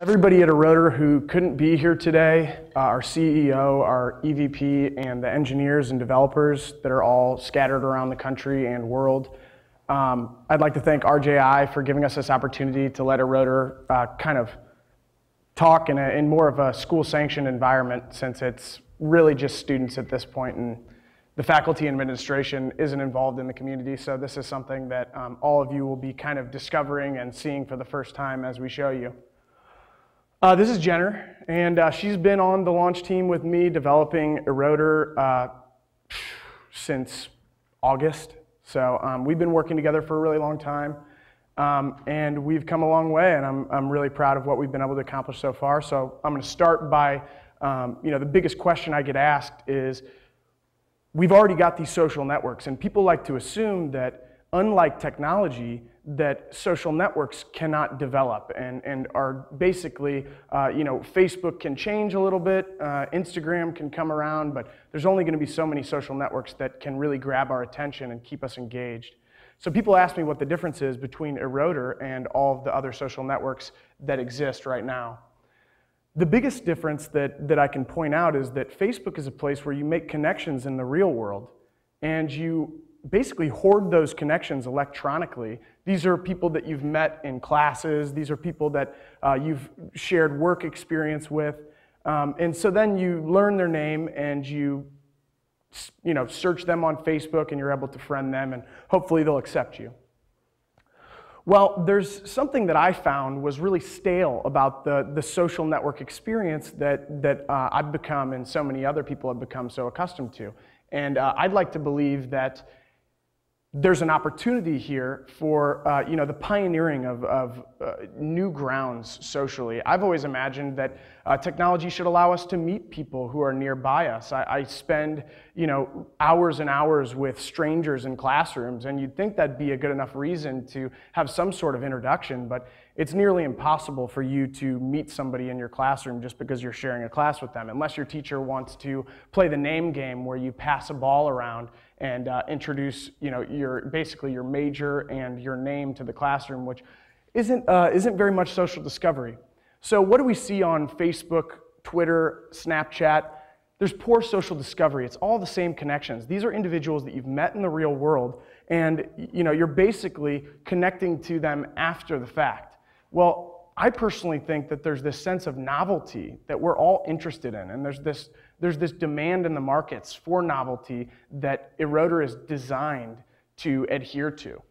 Everybody at erodr who couldn't be here today, our CEO, our EVP, and the engineers and developers that are all scattered around the country and world. I'd like to thank RJI for giving us this opportunity to let erodr kind of talk in more of a school-sanctioned environment, since it's really just students at this point, and the faculty and administration isn't involved in the community. So this is something that all of you will be kind of discovering and seeing for the first time as we show you. This is Jenner, and she's been on the launch team with me developing erodr since August. So we've been working together for a really long time, and we've come a long way, and I'm really proud of what we've been able to accomplish so far. So I'm going to start by, the biggest question I get asked is, we've already got these social networks, and people like to assume that unlike technology, that social networks cannot develop and are basically, Facebook can change a little bit, Instagram can come around, but there's only going to be so many social networks that can really grab our attention and keep us engaged. So people ask me what the difference is between erodr and all of the other social networks that exist right now. The biggest difference that I can point out is that Facebook is a place where you make connections in the real world, and you basically hoard those connections electronically. These are people that you've met in classes. These are people that you've shared work experience with. And so then you learn their name and you search them on Facebook, and you're able to friend them, and hopefully they'll accept you. Well, there's something that I found was really stale about the social network experience that I've become, and so many other people have become so accustomed to. And I'd like to believe that there's an opportunity here for the pioneering of new grounds socially. I've always imagined that technology should allow us to meet people who are nearby us. I spend hours and hours with strangers in classrooms, and you'd think that'd be a good enough reason to have some sort of introduction, but it's nearly impossible for you to meet somebody in your classroom just because you're sharing a class with them, unless your teacher wants to play the name game where you pass a ball around and introduce basically your major and your name to the classroom, which isn't very much social discovery. So what do we see on Facebook, Twitter, Snapchat? There's poor social discovery. It's all the same connections. These are individuals that you've met in the real world, and you're basically connecting to them after the fact. Well, I personally think that there's this sense of novelty that we're all interested in, and there's this demand in the markets for novelty that erodr is designed to adhere to.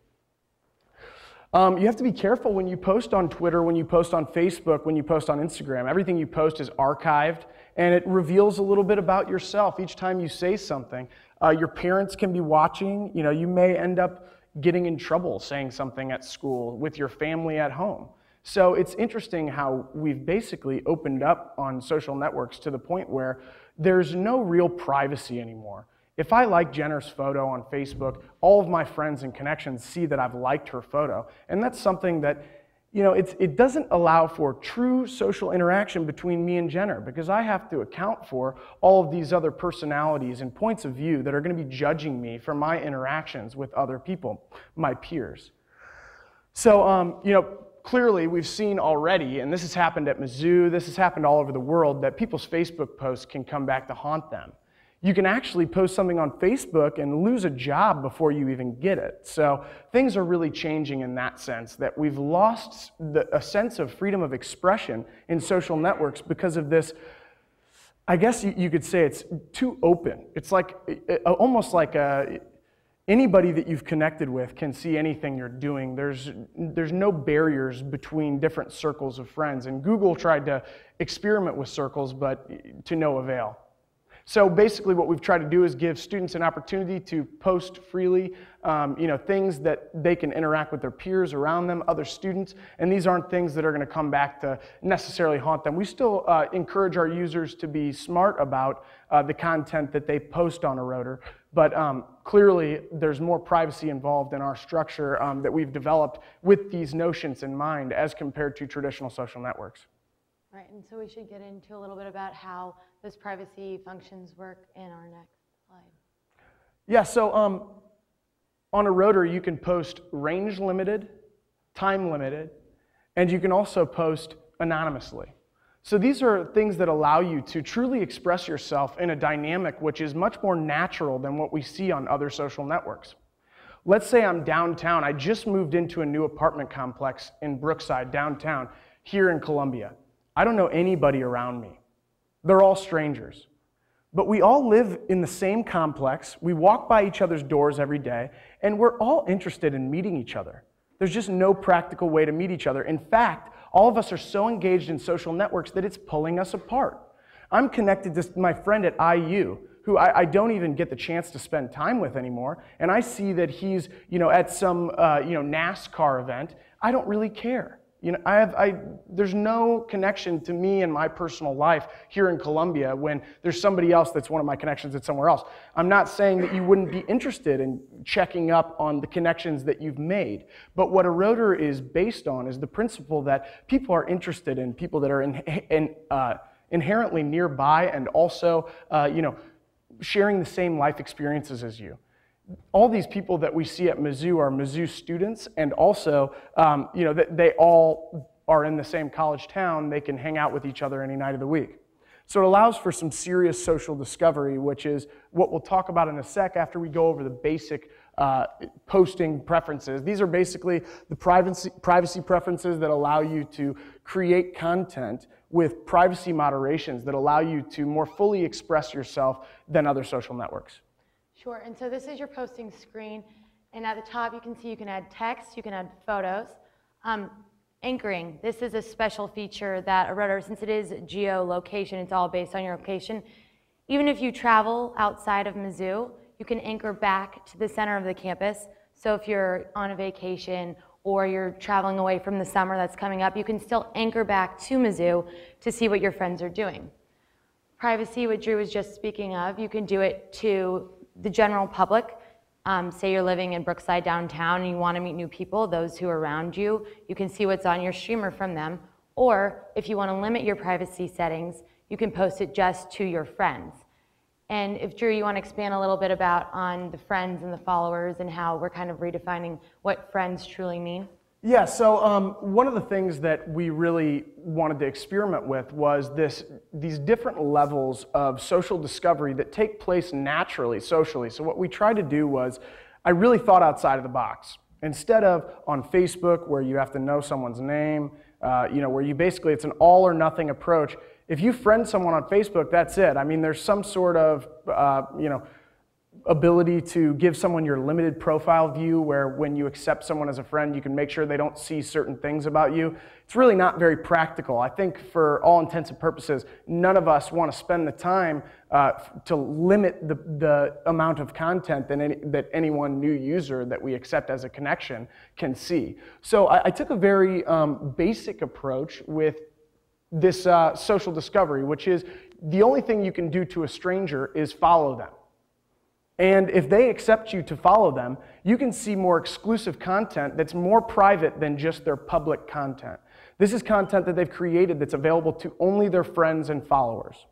You have to be careful when you post on Twitter, when you post on Facebook, when you post on Instagram. Everything you post is archived, and it reveals a little bit about yourself. Each time you say something, your parents can be watching. You may end up getting in trouble saying something at school with your family at home. So it's interesting how we've basically opened up on social networks to the point where there's no real privacy anymore. If I like Jenner's photo on Facebook, all of my friends and connections see that I've liked her photo. And that's something that, it doesn't allow for true social interaction between me and Jenner, because I have to account for all of these other personalities and points of view that are going to be judging me for my interactions with other people, my peers. So, clearly we've seen already, and this has happened at Mizzou, this has happened all over the world, that people's Facebook posts can come back to haunt them. You can actually post something on Facebook and lose a job before you even get it. So things are really changing in that sense, that we've lost a sense of freedom of expression in social networks because of this. I guess you could say it's too open. It's like almost like anybody that you've connected with can see anything you're doing. There's no barriers between different circles of friends. And Google tried to experiment with circles, but to no avail. So basically what we've tried to do is give students an opportunity to post freely, things that they can interact with their peers around them, other students, and these aren't things that are going to come back to necessarily haunt them. We still encourage our users to be smart about the content that they post on erodr, but clearly there's more privacy involved in our structure that we've developed with these notions in mind as compared to traditional social networks. Right, and so we should get into a little bit about how those privacy functions work in our next slide. Yeah, so on erodr you can post range limited, time limited, and you can also post anonymously. So these are things that allow you to truly express yourself in a dynamic which is much more natural than what we see on other social networks. Let's say I'm downtown. I just moved into a new apartment complex in Brookside, downtown, here in Columbia. I don't know anybody around me. They're all strangers. But we all live in the same complex. We walk by each other's doors every day, and we're all interested in meeting each other. There's just no practical way to meet each other. In fact, all of us are so engaged in social networks that it's pulling us apart. I'm connected to my friend at IU, who I don't even get the chance to spend time with anymore, and I see that he's at some NASCAR event. I don't really care. There's no connection to me and my personal life here in Columbia when there's somebody else that's one of my connections that's somewhere else. I'm not saying that you wouldn't be interested in checking up on the connections that you've made, but what erodr is based on is the principle that people are interested in people that are inherently nearby and also, sharing the same life experiences as you. All these people that we see at Mizzou are Mizzou students, and also, they all are in the same college town. They can hang out with each other any night of the week. So it allows for some serious social discovery, which is what we'll talk about in a sec after we go over the basic posting preferences. These are basically the privacy preferences that allow you to create content with privacy moderations that allow you to more fully express yourself than other social networks. Sure, and so this is your posting screen, and at the top you can see you can add text, you can add photos. Anchoring, this is a special feature that erodr, since it is geolocation, it's all based on your location. Even if you travel outside of Mizzou, you can anchor back to the center of the campus. So if you're on a vacation or you're traveling away from the summer that's coming up, you can still anchor back to Mizzou to see what your friends are doing. Privacy, what Drew was just speaking of, you can do it to the general public. Say you're living in Brookside downtown and you want to meet new people, those who are around you, you can see what's on your streamer from them. Or if you want to limit your privacy settings, you can post it just to your friends. And if Drew, you want to expand a little bit about on the friends and the followers and how we're kind of redefining what friends truly mean. Yeah, so one of the things that we really wanted to experiment with was these different levels of social discovery that take place naturally, socially. So what we tried to do was, I really thought outside of the box. Instead of on Facebook, where you have to know someone's name, where you basically, it's an all or nothing approach. If you friend someone on Facebook, that's it. I mean, there's some sort of, ability to give someone your limited profile view where when you accept someone as a friend, you can make sure they don't see certain things about you. It's really not very practical. I think for all intents and purposes, none of us want to spend the time to limit the amount of content that any one new user that we accept as a connection can see. So I took a very basic approach with this social discovery, which is the only thing you can do to a stranger is follow them. And if they accept you to follow them, you can see more exclusive content that's more private than just their public content. This is content that they've created that's available to only their friends and followers.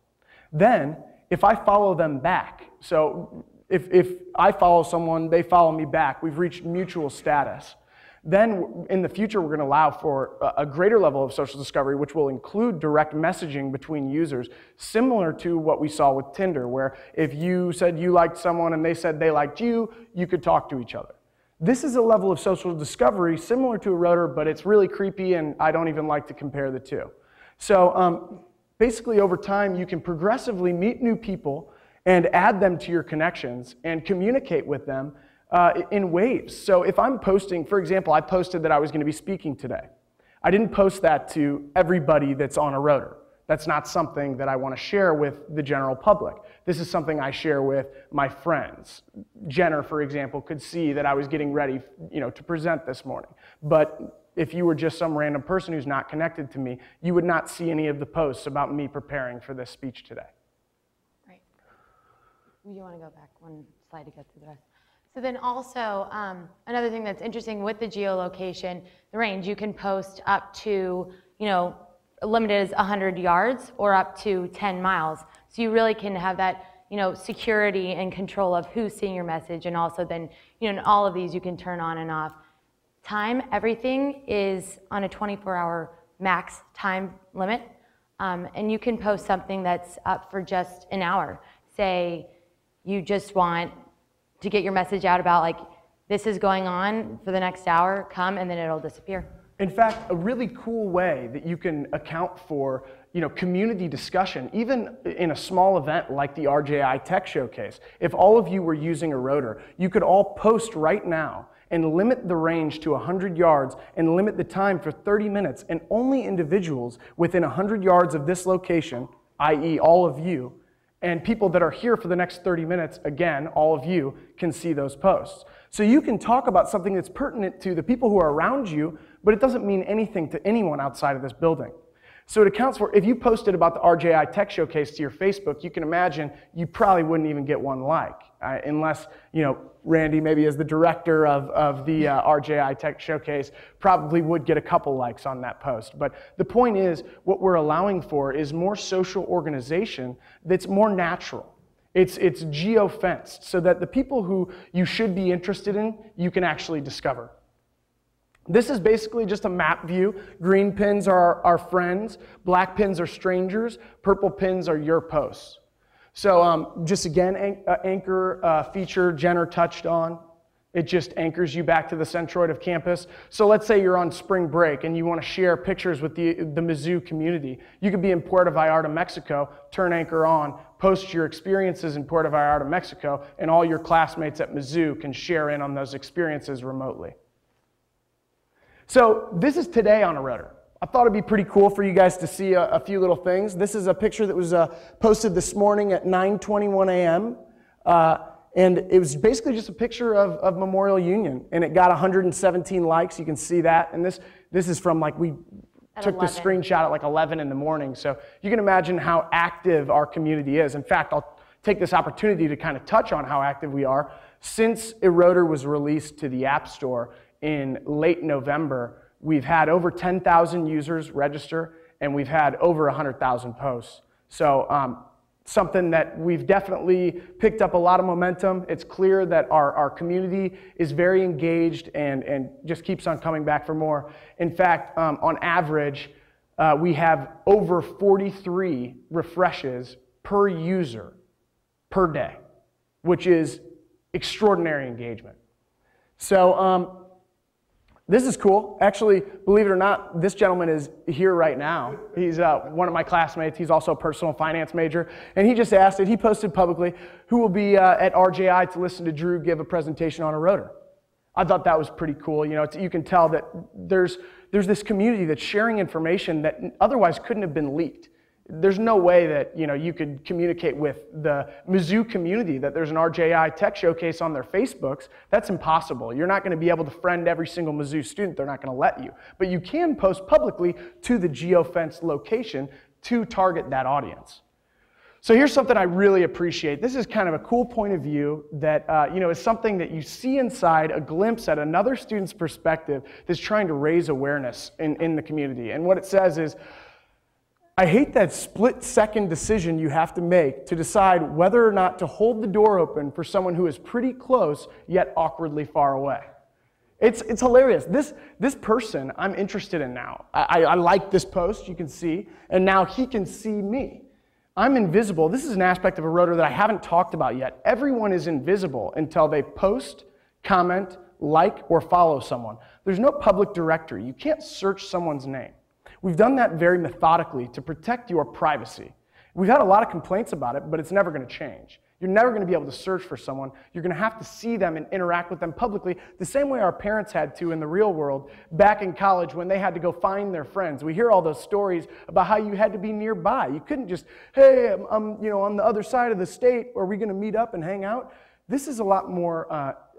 Then, if I follow them back, so if I follow someone, they follow me back, we've reached mutual status. Then in the future, we're going to allow for a greater level of social discovery, which will include direct messaging between users, similar to what we saw with Tinder, where if you said you liked someone and they said they liked you, you could talk to each other. This is a level of social discovery similar to erodr, but it's really creepy, and I don't even like to compare the two. So basically, over time, you can progressively meet new people and add them to your connections and communicate with them in waves. So if I'm posting, for example, I posted that I was going to be speaking today. I didn't post that to everybody that's on erodr. That's not something that I want to share with the general public. This is something I share with my friends. Jenner, for example, could see that I was getting ready, to present this morning. But if you were just some random person who's not connected to me, you would not see any of the posts about me preparing for this speech today. Right. You want to go back one slide to get to the rest. So then also, another thing that's interesting with the geolocation, the range, you can post up to, limited as 100 yards or up to 10 miles. So you really can have that, security and control of who's seeing your message, and also then, in all of these you can turn on and off. Time, everything is on a 24-hour max time limit. And you can post something that's up for just an hour. Say you just want to get your message out about like, this is going on for the next hour, come, and then it'll disappear. In fact, a really cool way that you can account for community discussion, even in a small event like the RJI Tech Showcase, if all of you were using erodr, you could all post right now and limit the range to 100 yards and limit the time for 30 minutes, and only individuals within 100 yards of this location, i.e. all of you, and people that are here for the next 30 minutes, again, all of you, can see those posts. So you can talk about something that's pertinent to the people who are around you, but it doesn't mean anything to anyone outside of this building. So it accounts for, if you posted about the RJI Tech Showcase to your Facebook, you can imagine you probably wouldn't even get one like, unless, Randy, maybe as the director of the RJI Tech Showcase, probably would get a couple likes on that post. But the point is, what we're allowing for is more social organization that's more natural. It's geo-fenced, so that the people who you should be interested in, you can actually discover. This is basically just a map view. Green pins are our friends, black pins are strangers, purple pins are your posts. So just again, anchor feature Jenner touched on. It just anchors you back to the centroid of campus. So let's say you're on spring break and you want to share pictures with the Mizzou community. You could be in Puerto Vallarta, Mexico, turn anchor on, post your experiences in Puerto Vallarta, Mexico, and all your classmates at Mizzou can share in on those experiences remotely. So this is today on erodr. I thought it'd be pretty cool for you guys to see a few little things. This is a picture that was posted this morning at 9:21 a.m. And it was basically just a picture of Memorial Union, and it got 117 likes. You can see that. And this is from we took this screenshot at 11 in the morning. So you can imagine how active our community is. In fact, I'll take this opportunity to kind of touch on how active we are. Since erodr was released to the App Store in late November, we've had over 10,000 users register, and we've had over 100,000 posts. So something that we've definitely picked up a lot of momentum. It's clear that our community is very engaged and just keeps on coming back for more. In fact, on average, we have over 43 refreshes per user per day, which is extraordinary engagement. So this is cool. Actually, believe it or not, this gentleman is here right now. He's one of my classmates. He's also a personal finance major. And he just asked it. He posted publicly, who will be at RJI to listen to Drew give a presentation on erodr. I thought that was pretty cool. You can tell that there's this community that's sharing information that otherwise couldn't have been leaked. There's no way that you could communicate with the Mizzou community that there's an RJI Tech Showcase on their Facebooks. That's impossible. You're not going to be able to friend every single Mizzou student. They're not going to let you. But you can post publicly to the geofenced location to target that audience. So here's something I really appreciate. This is kind of a cool point of view that is something that you see inside, a glimpse at another student's perspective that's trying to raise awareness in the community. And what it says is, I hate that split-second decision you have to make to decide whether or not to hold the door open for someone who is pretty close yet awkwardly far away. It's hilarious. This person I'm interested in now. I like this post, you can see, and now he can see me. I'm invisible. This is an aspect of erodr that I haven't talked about yet. Everyone is invisible until they post, comment, like, or follow someone. There's no public directory. You can't search someone's name. We've done that very methodically to protect your privacy. We've had a lot of complaints about it, but it's never going to change. You're never going to be able to search for someone. You're going to have to see them and interact with them publicly the same way our parents had to in the real world back in college when they had to go find their friends. We hear all those stories about how you had to be nearby. You couldn't just, hey, I'm on the other side of the state. Are we going to meet up and hang out? This is a lot more,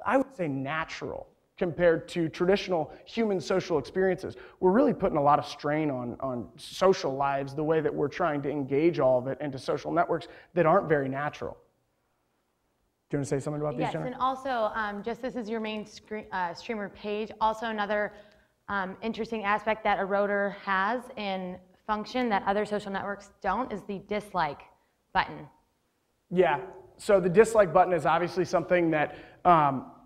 I would say, natural compared to traditional human social experiences. We're really putting a lot of strain on social lives, the way that we're trying to engage all of it into social networks that aren't very natural. Do you want to say something about these, Jenner? Yes, and also, just this is your main streamer page. Also, another interesting aspect that erodr has in function that other social networks don't is the dislike button. Yeah. So the dislike button is obviously something that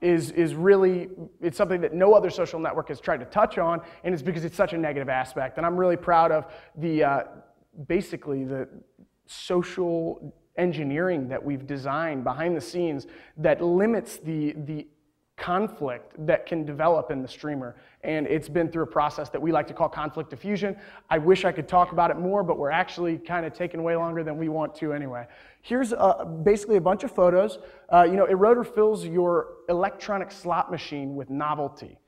is really, it's something that no other social network has tried to touch on, and it's because it's such a negative aspect. And I'm really proud of the, basically the social engineering that we've designed behind the scenes that limits the conflict that can develop in the streamer. And it's been through a process that we like to call conflict diffusion. I wish I could talk about it more, but we're actually kind of taking way longer than we want to anyway. Here's basically a bunch of photos. erodr fills your electronic slot machine with novelty.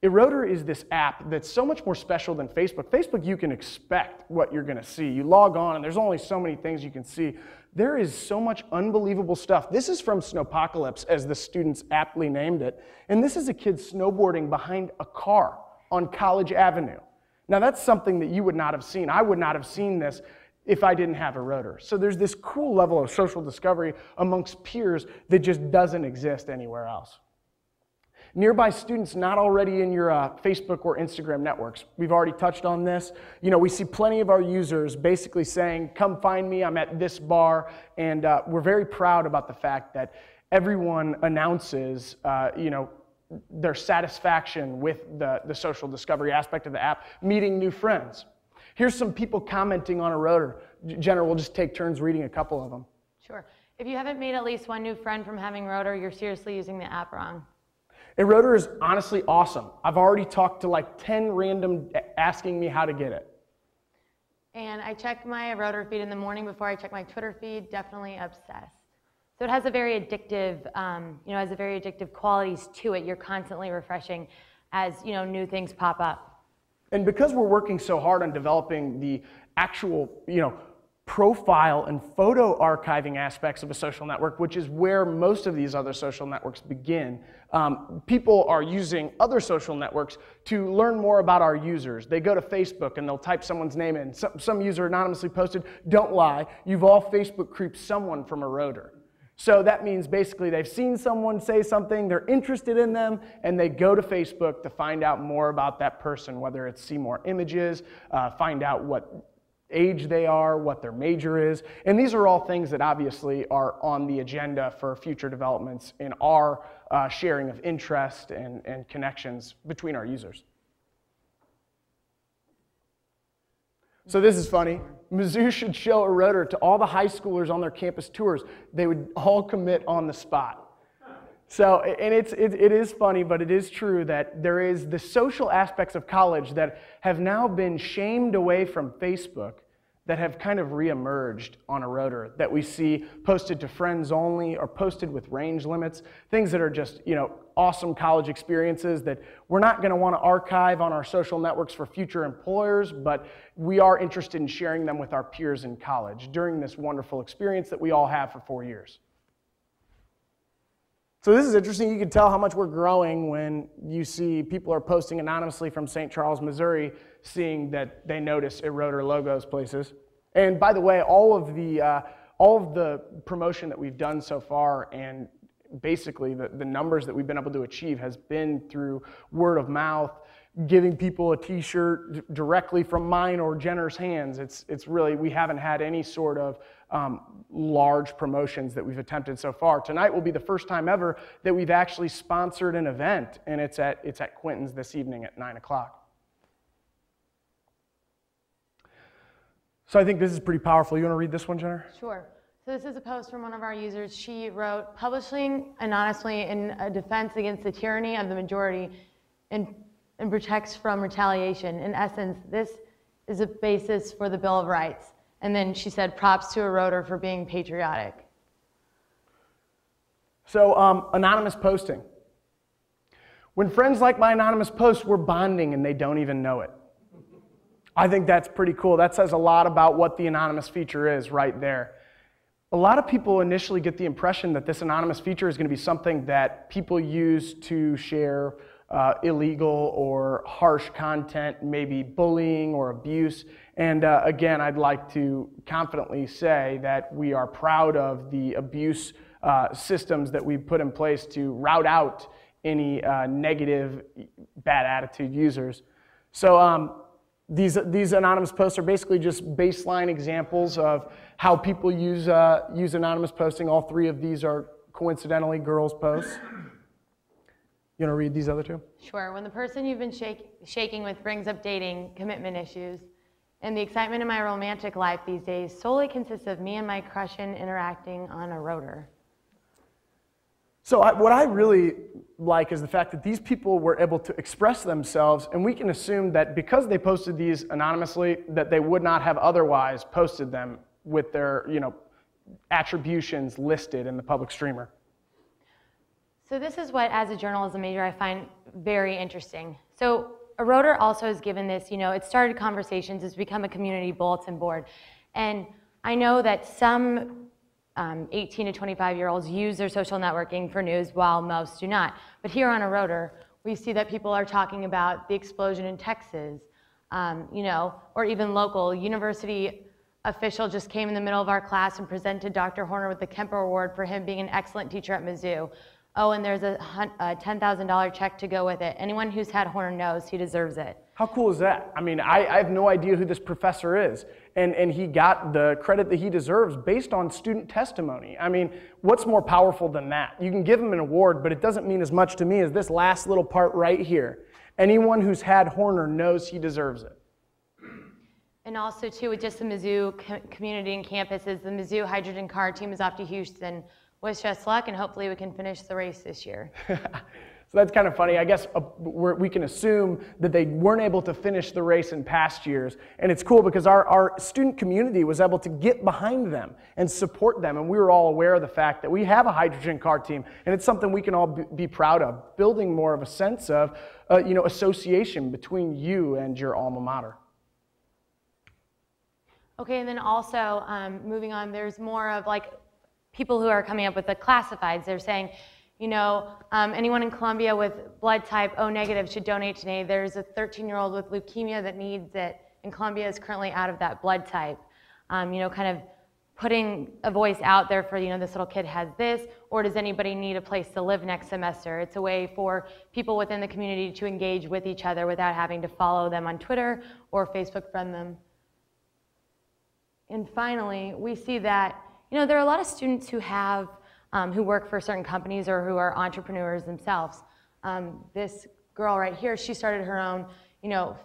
erodr is this app that's so much more special than Facebook. Facebook, you can expect what you're going to see. You log on, and there's only so many things you can see. There is so much unbelievable stuff. This is from Snowpocalypse, as the students aptly named it. And this is a kid snowboarding behind a car on College Avenue. Now, that's something that you would not have seen. I would not have seen this if I didn't have erodr. So there's this cool level of social discovery amongst peers that just doesn't exist anywhere else. Nearby students not already in your Facebook or Instagram networks. We've already touched on this. We see plenty of our users basically saying, come find me, I'm at this bar. And we're very proud about the fact that everyone announces their satisfaction with the social discovery aspect of the app, meeting new friends. Here's some people commenting on erodr. Jenner, we'll just take turns reading a couple of them. Sure. If you haven't made at least one new friend from having erodr, you're seriously using the app wrong. erodr is honestly awesome. I've already talked to like 10 random asking me how to get it. And I check my erodr feed in the morning before I check my Twitter feed, definitely obsessed. So it has a very addictive, has a very addictive qualities to it. You're constantly refreshing as, new things pop up. And because we're working so hard on developing the actual, profile and photo archiving aspects of a social network, which is where most of these other social networks begin, people are using other social networks to learn more about our users. They go to Facebook and they'll type someone's name in. Some user anonymously posted, don't lie, you've all Facebook creeped someone from erodr. So that means basically they've seen someone say something, they're interested in them, and they go to Facebook to find out more about that person, whether it's see more images, find out what age they are, what their major is. And these are all things that obviously are on the agenda for future developments in our sharing of interest and connections between our users. So this is funny. Mizzou should show erodr to all the high schoolers on their campus tours. They would all commit on the spot. So, and it is funny, but it is true that there is the social aspects of college that have now been shamed away from Facebook that have kind of reemerged on erodr, that we see posted to friends only or posted with range limits, things that are just, awesome college experiences that we're not going to want to archive on our social networks for future employers, but we are interested in sharing them with our peers in college during this wonderful experience that we all have for 4 years. So this is interesting. You can tell how much we're growing when you see people are posting anonymously from St. Charles, Missouri, seeing that they notice erodr logos places. And by the way, all of the promotion that we've done so far, and basically the numbers that we've been able to achieve, has been through word of mouth, giving people a t-shirt directly from mine or Jenner's hands. It's really, we haven't had any sort of large promotions that we've attempted so far. Tonight will be the first time ever that we've actually sponsored an event, and it's at Quentin's this evening at 9 o'clock. So I think this is pretty powerful. You want to read this one, Jenner? Sure. So this is a post from one of our users. She wrote, publishing anonymously in a defense against the tyranny of the majority and protects from retaliation. In essence, this is a basis for the Bill of Rights. And then she said, props to erodr for being patriotic. So anonymous posting. When friends like my anonymous post, we're bonding and they don't even know it. I think that's pretty cool. That says a lot about what the anonymous feature is right there. A lot of people initially get the impression that this anonymous feature is going to be something that people use to share illegal or harsh content, maybe bullying or abuse. And again, I'd like to confidently say that we are proud of the abuse systems that we've put in place to rout out any negative, bad attitude users. So These anonymous posts are basically just baseline examples of how people use anonymous posting. All three of these are coincidentally girls' posts. You want to read these other two? Sure. When the person you've been shaking with brings up dating, commitment issues, and the excitement in my romantic life these days solely consists of me and my crushin' interacting on erodr. So what I really like is the fact that these people were able to express themselves, and we can assume that because they posted these anonymously, that they would not have otherwise posted them with their, attributions listed in the public streamer. So this is what, as a journalism major, I find very interesting. So erodr also has given this, it started conversations, it's become a community bulletin board. And I know that some 18 to 25-year-olds use their social networking for news while most do not. But here on erodr, we see that people are talking about the explosion in Texas, or even local. University official just came in the middle of our class and presented Dr. Horner with the Kemper Award for him being an excellent teacher at Mizzou. Oh, and there's a $10,000 check to go with it. Anyone who's had Horner knows he deserves it. How cool is that? I mean, I have no idea who this professor is, and he got the credit that he deserves based on student testimony. I mean, what's more powerful than that? You can give him an award, but it doesn't mean as much to me as this last little part right here. Anyone who's had Horner knows he deserves it. And also, too, with just the Mizzou community and campuses, the Mizzou hydrogen car team is off to Houston. Wish us luck, and hopefully we can finish the race this year. So that's kind of funny. I guess we can assume that they weren't able to finish the race in past years. And it's cool because our student community was able to get behind them and support them. And we were all aware of the fact that we have a hydrogen car team. And it's something we can all be proud of, building more of a sense of association between you and your alma mater. Okay, and then also, moving on, there's more of people who are coming up with the classifieds. They're saying, anyone in Colombia with blood type O negative should donate today. There's a 13-year-old with leukemia that needs it, and Colombia is currently out of that blood type. Kind of putting a voice out there for, this little kid has this, or does anybody need a place to live next semester? It's a way for people within the community to engage with each other without having to follow them on Twitter or Facebook friend them. And finally, we see that there are a lot of students who have, who work for certain companies or who are entrepreneurs themselves. This girl right here, she started her own,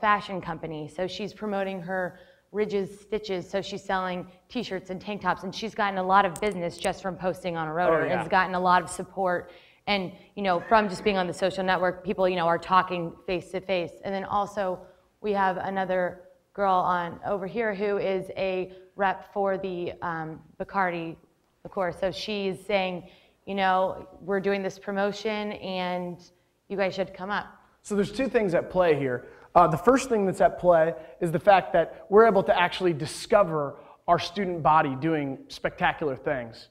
fashion company. So she's promoting her Ridges Stitches. So she's selling t-shirts and tank tops, and she's gotten a lot of business just from posting on erodr. And has gotten a lot of support. And, from just being on the social network, people, are talking face to face. And then also, we have another girl over here who is a rep for the Bacardi liqueur. So she's saying, we're doing this promotion and you guys should come up. So there's two things at play here. The first thing that's at play is the fact that we're able to actually discover our student body doing spectacular things.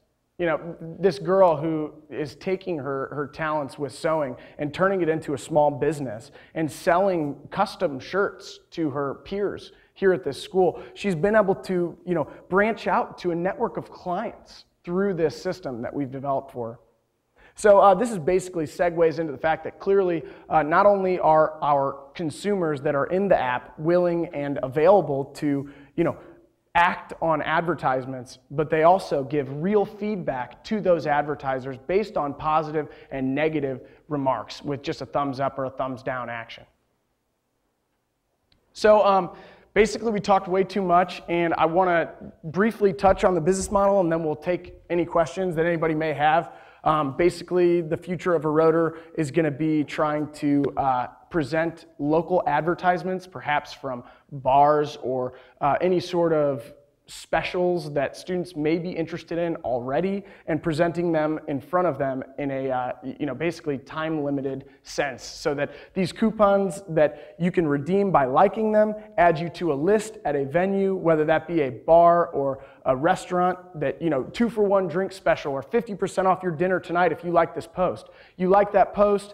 This girl who is taking her talents with sewing and turning it into a small business and selling custom shirts to her peers here at this school, she's been able to, branch out to a network of clients through this system that we've developed for her. So this is basically segues into the fact that clearly not only are our consumers that are in the app willing and available to, act on advertisements, but they also give real feedback to those advertisers based on positive and negative remarks with just a thumbs up or a thumbs down action. So basically we talked way too much, and I want to briefly touch on the business model, and then we'll take any questions that anybody may have. Basically, the future of erodr is going to be trying to present local advertisements, perhaps from bars or any sort of specials that students may be interested in already, and presenting them in front of them in a basically time-limited sense, so that these coupons that you can redeem by liking them add you to a list at a venue, whether that be a bar or a restaurant, that 2-for-1 drink special or 50% off your dinner tonight if you like this post. You like that post,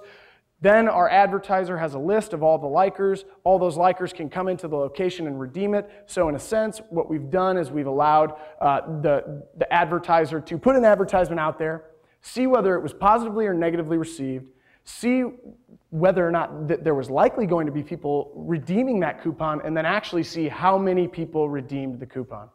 then our advertiser has a list of all the likers. All those likers can come into the location and redeem it. So in a sense, what we've done is we've allowed the advertiser to put an advertisement out there, see whether it was positively or negatively received, see whether or not there was likely going to be people redeeming that coupon, and then actually see how many people redeemed the coupon.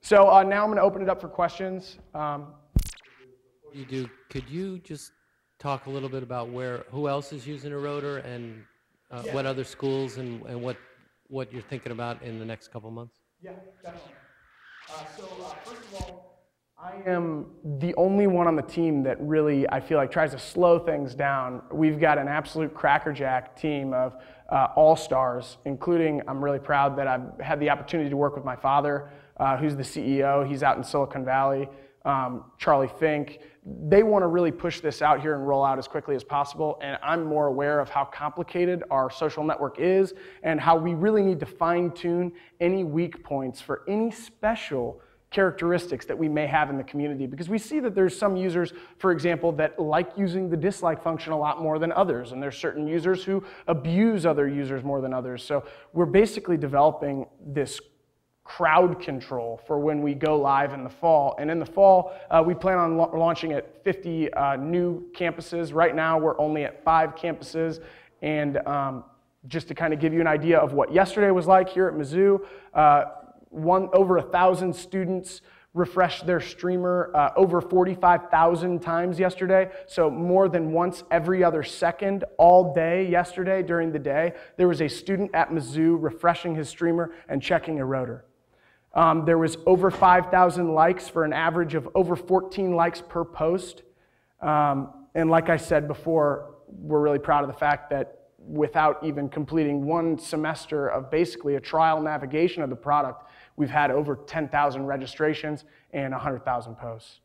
So now I'm going to open it up for questions. You do. Could you just talk a little bit about who else is using erodr and what other schools and what you're thinking about in the next couple months? Yeah, definitely. First of all, I am the only one on the team that really, I feel like, tries to slow things down. We've got an absolute crackerjack team of all-stars, including, I'm really proud that I've had the opportunity to work with my father, who's the CEO. He's out in Silicon Valley. Charlie Fink. They want to really push this out here and roll out as quickly as possible, and I'm more aware of how complicated our social network is and how we really need to fine-tune any weak points for any special characteristics that we may have in the community, because we see that there's some users, for example, that like using the dislike function a lot more than others, and there's certain users who abuse other users more than others. So we're basically developing this crowd control for when we go live in the fall. And in the fall, we plan on launching at 50 new campuses. Right now, we're only at 5 campuses. And just to kind of give you an idea of what yesterday was like here at Mizzou, over 1,000 students refreshed their streamer over 45,000 times yesterday. So more than once every other second, all day yesterday during the day, there was a student at Mizzou refreshing his streamer and checking erodr. There was over 5,000 likes for an average of over 14 likes per post. And like I said before, we're really proud of the fact that without even completing one semester of basically a trial navigation of the product, we've had over 10,000 registrations and 100,000 posts.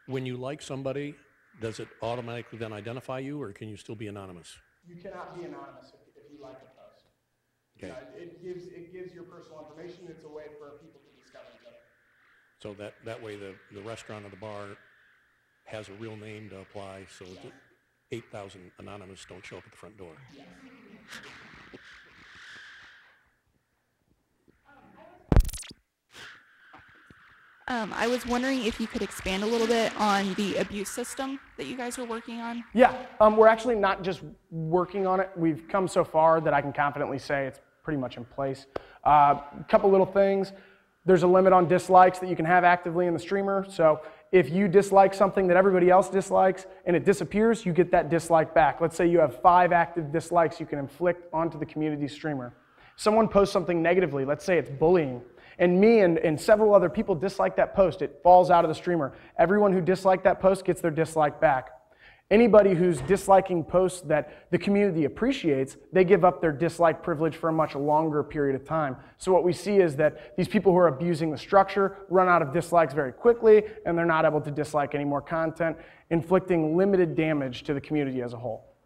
When you like somebody, does it automatically then identify you, or can you still be anonymous? You cannot be anonymous if you like a post. Okay. It gives your personal information. It's a way for people to discover each other. So that way the restaurant or the bar has a real name to apply, so that 8,000 anonymous don't show up at the front door. Yes. I was wondering if you could expand a little bit on the abuse system that you guys are working on. Yeah, we're actually not just working on it. We've come so far that I can confidently say it's pretty much in place. A couple little things. There's a limit on dislikes that you can have actively in the streamer. So if you dislike something that everybody else dislikes and it disappears, you get that dislike back. Let's say you have 5 active dislikes you can inflict onto the community streamer. Someone posts something negatively, let's say it's bullying, and me and several other people dislike that post, it falls out of the streamer. Everyone who disliked that post gets their dislike back. Anybody who's disliking posts that the community appreciates, they give up their dislike privilege for a much longer period of time. So what we see is that these people who are abusing the structure run out of dislikes very quickly, and they're not able to dislike any more content, inflicting limited damage to the community as a whole.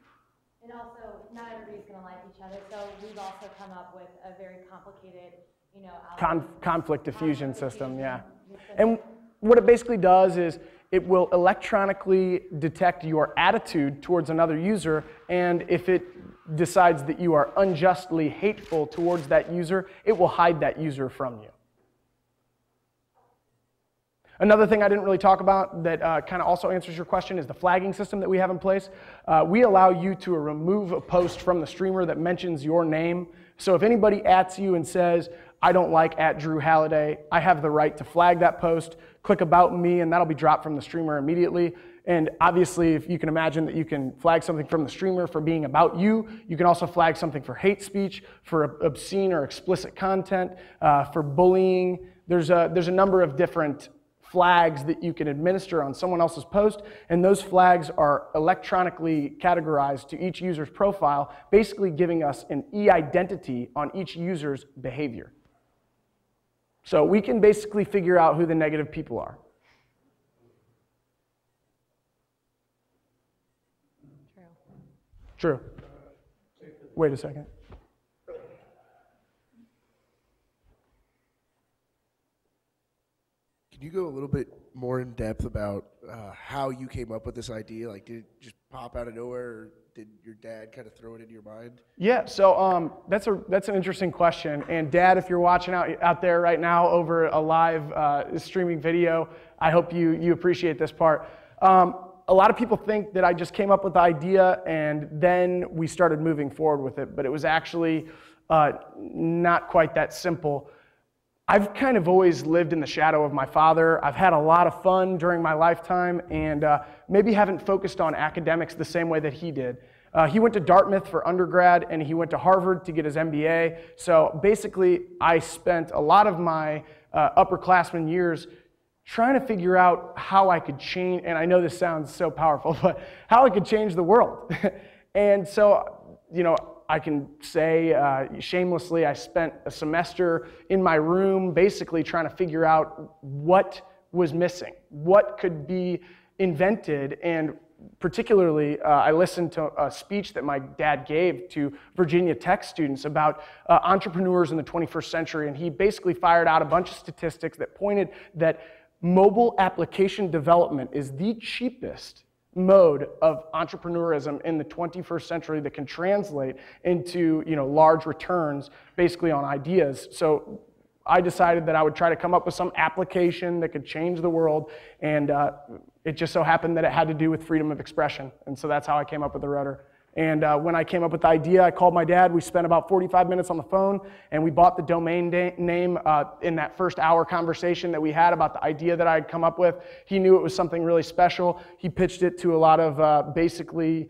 And also, not everybody's going to like each other, so we've also come up with a very complicated, conflict diffusion system, yeah. And what it basically does is it will electronically detect your attitude towards another user, and if it decides that you are unjustly hateful towards that user, it will hide that user from you. Another thing I didn't really talk about that kind of also answers your question is the flagging system that we have in place. We allow you to remove a post from the streamer that mentions your name. So if anybody @s you and says, I don't like @Drew Halliday, I have the right to flag that post, click about me, and that'll be dropped from the streamer immediately. And obviously, if you can imagine that you can flag something from the streamer for being about you, you can also flag something for hate speech, for obscene or explicit content, for bullying. There's a number of different flags that you can administer on someone else's post, and those flags are electronically categorized to each user's profile, basically giving us an e-identity on each user's behavior. So we can basically figure out who the negative people are. True. Wait a second. Can you go a little bit more in depth about how you came up with this idea? Like, did it just pop out of nowhere, or did your dad kind of throw it into your mind? Yeah, so that's an interesting question. And Dad, if you're watching out there right now over a live streaming video, I hope you appreciate this part. A lot of people think that I just came up with the idea and then we started moving forward with it, but it was actually not quite that simple. I've kind of always lived in the shadow of my father. I've had a lot of fun during my lifetime and maybe haven't focused on academics the same way that he did. He went to Dartmouth for undergrad and he went to Harvard to get his MBA. So basically, I spent a lot of my upperclassmen years trying to figure out how I could change, and I know this sounds so powerful, but how I could change the world. And so, I can say shamelessly, I spent a semester in my room basically trying to figure out what was missing, what could be invented, and particularly, I listened to a speech that my dad gave to Virginia Tech students about entrepreneurs in the 21st century, and he basically fired out a bunch of statistics that pointed that mobile application development is the cheapest mode of entrepreneurism in the 21st century that can translate into large returns basically on ideas. So I decided that I would try to come up with some application that could change the world, and it just so happened that it had to do with freedom of expression, and so that's how I came up with the rotor. And when I came up with the idea, I called my dad. We spent about 45 minutes on the phone, and we bought the domain name in that first hour conversation that we had about the idea that I had come up with. He knew it was something really special. He pitched it to a lot of basically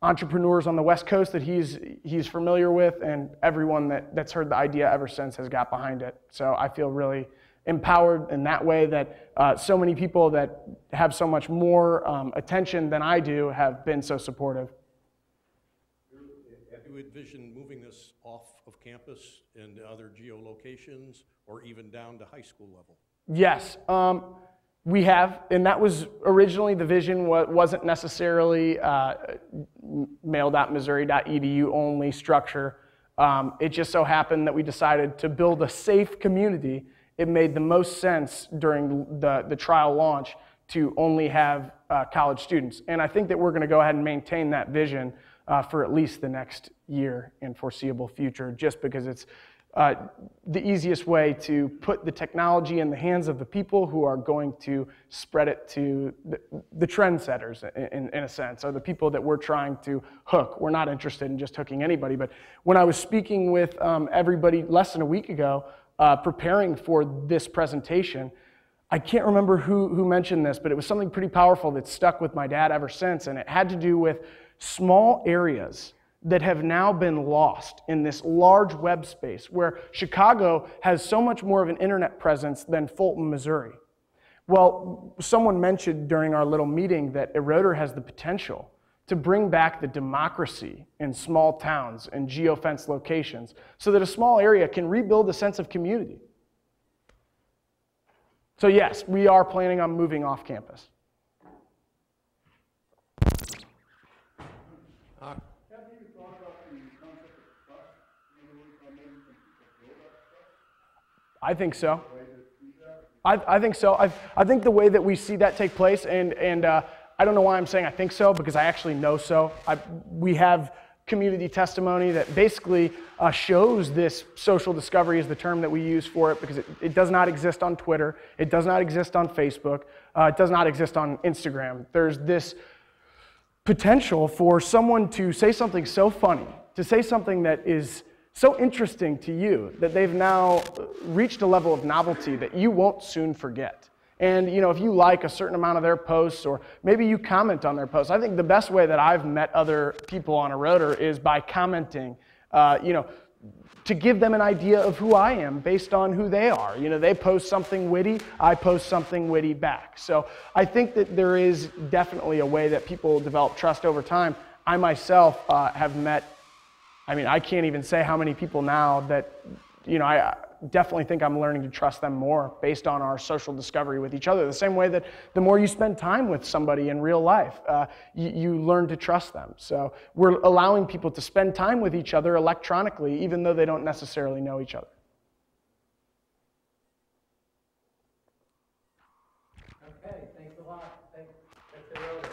entrepreneurs on the West Coast that he's familiar with, and everyone that's heard the idea ever since has got behind it. So I feel really empowered in that way that so many people that have so much more attention than I do have been so supportive. Do you envision moving this off of campus into other geolocations or even down to high school level? Yes, we have, and that was originally the vision. Wasn't necessarily mail.missouri.edu only structure. It just so happened that we decided to build a safe community. It made the most sense during the trial launch to only have college students. And I think that we're going to go ahead and maintain that vision for at least the next year and foreseeable future, just because it's the easiest way to put the technology in the hands of the people who are going to spread it to the trendsetters, in a sense, or the people that we're trying to hook. We're not interested in just hooking anybody, but when I was speaking with everybody less than a week ago, preparing for this presentation, I can't remember who mentioned this, but it was something pretty powerful that stuck with my dad ever since, and it had to do with small areas that have now been lost in this large web space where Chicago has so much more of an internet presence than Fulton, Missouri. Well, someone mentioned during our little meeting that erodr has the potential to bring back the democracy in small towns and geofenced locations so that a small area can rebuild a sense of community. So yes, we are planning on moving off campus. I think so. I think so. I think the way that we see that take place, and I don't know why I'm saying I think so, because I actually know so. We have community testimony that basically shows this social discovery is the term that we use for it, because it does not exist on Twitter, it does not exist on Facebook, it does not exist on Instagram. There's this potential for someone to say something so funny, to say something that is so interesting to you that they've now reached a level of novelty that you won't soon forget. And if you like a certain amount of their posts, or maybe you comment on their posts, I think the best way that I've met other people on erodr is by commenting, to give them an idea of who I am based on who they are. They post something witty, I post something witty back. So I think that there is definitely a way that people develop trust over time. I myself have met, I can't even say how many people now that, I definitely think I'm learning to trust them more based on our social discovery with each other. The same way that the more you spend time with somebody in real life, you learn to trust them. So we're allowing people to spend time with each other electronically, even though they don't necessarily know each other. Okay, thanks a lot. Thanks,